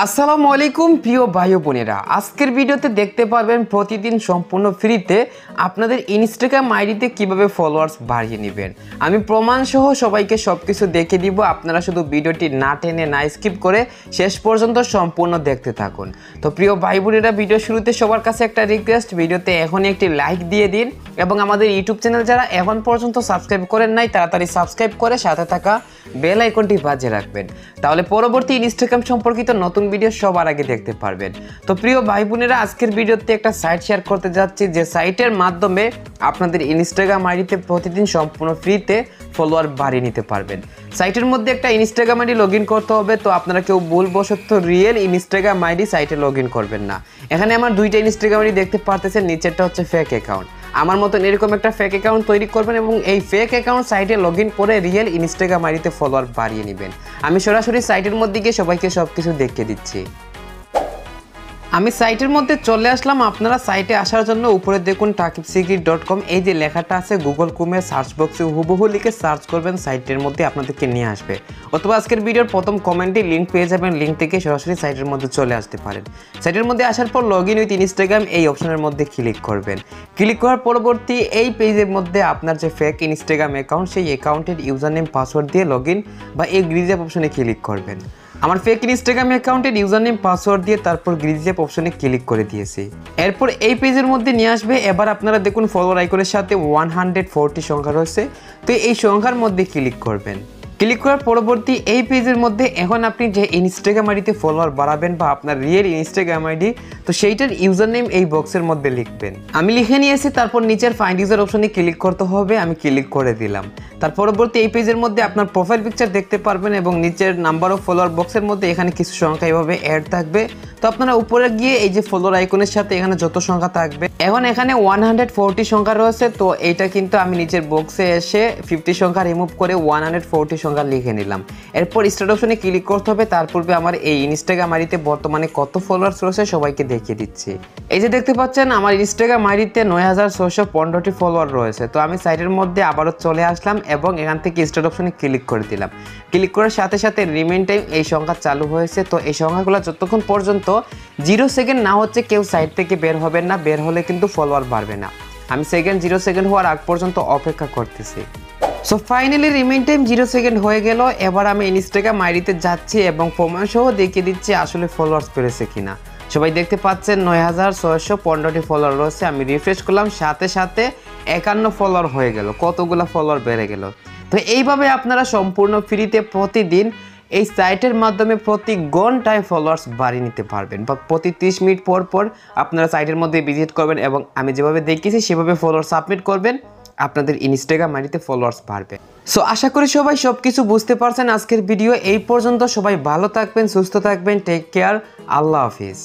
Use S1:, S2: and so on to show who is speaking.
S1: আসসালামু আলাইকুম প্রিয় ভাই ও বোনেরা, আজকের ভিডিওতে দেখতে পারবেন প্রতিদিন সম্পূর্ণ ফ্রিতে আপনাদের ইনস্টাগ্রাম আইডিতে কিভাবে ফলোয়ার্স বাড়িয়ে নেবেন। আমি প্রমাণ সহ সবাইকে সবকিছু দেখে দিব। আপনারা শুধু ভিডিওটি না টেনে না স্কিপ করে শেষ পর্যন্ত সম্পূর্ণ দেখতে থাকুন। তো প্রিয় ভাই বোনেরা, ভিডিও শুরুতে সবার কাছে একটা রিকোয়েস্ট, ভিডিওতে এখনই একটি লাইক দিয়ে দিন এবং আমাদের ইউটিউব চ্যানেল যারা এখন পর্যন্ত সাবস্ক্রাইব করেন নাই তাড়াতাড়ি সাবস্ক্রাইব করে সাথে থাকা বেল আইকনটি বাজিয়ে রাখবেন, তাহলে পরবর্তী ইনস্টাগ্রাম সম্পর্কিত নতুন ভিডিও সবার আগে দেখতে পারবেন। তো প্রিয় ভাই বোনেরা, আজকের ভিডিওতে একটা সাইট শেয়ার করতে যাচ্ছি যে সাইটের মাধ্যমে আপনাদের ইনস্টাগ্রাম আইডিতে প্রতিদিন সম্পূর্ণ ফ্রিতে ফলোয়ার বাড়িয়ে নিতে পারবেন। সাইটের মধ্যে একটা ইনস্টাগ্রাম আইডি লগ ইন করতে হবে। তো আপনারা কেউ ভুলবশত রিয়েল ইনস্টাগ্রাম আইডি সাইটে লগ ইন করবেন না। এখানে আমার দুইটা ইনস্টাগ্রাম আইডি দেখতে পারতেছেন, নিচেরটা হচ্ছে ফেক অ্যাকাউন্ট। আমার মতন এরকম একটা ফেক অ্যাকাউন্ট তৈরি করবেন এবং এই ফেক অ্যাকাউন্ট সাইটে লগ ইন করে রিয়েল ইনস্টাগ্রাম আইডিতে ফলোয়ার বাড়িয়ে নেবেন। আমি সরাসরি সাইটের মধ্যে গিয়ে সবাইকে সব কিছু দেখিয়ে দিচ্ছি। আমি সাইটের মধ্যে চলে আসলাম। আপনারা সাইটে আসার জন্য উপরে দেখুন takibsecret.com, এই যে লেখাটা আছে গুগল ক্রোমের সার্চ বক্সে হুবহু লিখে সার্চ করবেন, সাইটের মধ্যে আপনাদেরকে নিয়ে আসবে। অথবা আজকের ভিডিওর প্রথম কমেন্টে লিঙ্ক পেয়ে যাবেন, লিঙ্ক থেকে সরাসরি সাইটের মধ্যে চলে আসতে পারেন। সাইটের মধ্যে আসার পর লগ ইন উইথ ইনস্টাগ্রাম এই অপশনের মধ্যে ক্লিক করবেন। ক্লিক করার পরবর্তী এই পেজের মধ্যে আপনার যে ফেক ইনস্টাগ্রাম অ্যাকাউন্ট সেই অ্যাকাউন্টের ইউজার নেম পাসওয়ার্ড দিয়ে লগ ইন বা এই গ্রিজ অ্যাপ অপশনে ক্লিক করবেন। আমার ফেক ইনস্টাগ্রাম অ্যাকাউন্টের ইউজার নেম পাসওয়ার্ড দিয়ে তারপর গ্রিজ অ্যাপ অপশনে ক্লিক করে দিয়েছি। এরপর এই পেজের মধ্যে নিয়ে আসবে। এবার আপনারা দেখুন ফলোয়ার আইকনের সাথে 140 সংখ্যা রয়েছে, তো এই সংখ্যার মধ্যে ক্লিক করবেন। ক্লিক করার পরবর্তী এই পেজের মধ্যে এখন আপনি যে ইনস্টাগ্রাম আইডিতে ফলোয়ার বাড়াবেন বা আপনার রিয়েল ইনস্টাগ্রাম আইডি, তো সেইটার ইউজার নেম এই বক্সের মধ্যে লিখবেন। আমি লিখে নিয়েছি, তারপর নিচের ফাইন্ড ইউজার অপশনে ক্লিক করতে হবে। আমি ক্লিক করে দিলাম। তার পরবর্তী এই পেজের মধ্যে আপনার প্রোফাইল পিকচার দেখতে পারবেন এবং নিচের নাম্বার অফ ফলোয়ার বক্সের মধ্যে এখানে কিছু সংখ্যা এইভাবে অ্যাড থাকবে। তো আপনারা উপরে গিয়ে এই যে ফলোয়ার আইকনের সাথে এখানে যত সংখ্যা থাকবে, এখন এখানে 140 সংখ্যা রয়েছে। তো এইটা কিন্তু আমি নিচের বক্সে এসে 50 সংখ্যা রিমুভ করে 140 সংখ্যা লিখে নিলাম। এরপর স্টার্ট অপশনে ক্লিক করতে হবে। তার পূর্বে আমার এই ইনস্টাগ্রাম আইডিতে বর্তমানে কত ফলোয়ার্স রয়েছে সবাইকে দেখিয়ে দিচ্ছি। এই যে দেখতে পাচ্ছেন আমার ইনস্টাগ্রাম আইডিতে 9615টি ফলোয়ার রয়েছে। তো আমি সাইটের মধ্যে আবারও চলে আসলাম এবং এখান থেকে স্টার্ট অপশনে ক্লিক করে দিলাম। ক্লিক করার সাথে সাথে রিমেইন টাইম এই সংখ্যা চালু হয়েছে। তো এই সংখ্যাগুলো যতক্ষণ পর্যন্ত 0 সেকেন্ড না হচ্ছে কেউ সাইট থেকে বের হবেন না, বের হলে কিন্তু ফলোয়ার বাড়বে না। আমি 0 সেকেন্ড হওয়ার আগ পর্যন্ত অপেক্ষা করতেছি। So finally remain time 0 second হয়ে গেল। এবার আমি ইনস্টাগ্রাম আইডিতে যাচ্ছি এবং প্রমাণ সহ দেখিয়ে দিচ্ছি আসলে ফলোয়ার্স পেরেছে কিনা। সবাই দেখতে পাচ্ছেন 9615টি ফলোয়ার রয়েছে। আমি রিফ্রেশ করলাম, সাথে সাথে 51 ফলোয়ার হয়ে গেল। কতগুলো ফলোয়ার বেড়ে গেল। তো এইভাবে আপনারা সম্পূর্ণ ফ্রিতে প্রতিদিন এই সাইটের মাধ্যমে প্রতি ঘন্টায় ফলোয়ার্স বাড়িয়ে নিতে পারবেন বা প্রতি 30 মিনিট পর পর আপনারা সাইটের মধ্যে ভিজিট করবেন এবং আমি যেভাবে দেখিয়েছি সেভাবে ফলোয়ার সাবমিট করবেন, আপনাদের ইনস্টাগ্রাম আইডিতে ফলোয়ার্স বাড়বে। সো আশা করি সবাই সব কিছু বুঝতে পারছেন। আজকের ভিডিও এই পর্যন্ত। সবাই ভালো থাকবেন, সুস্থ থাকবেন, টেক কেয়ার, আল্লাহ হাফিজ।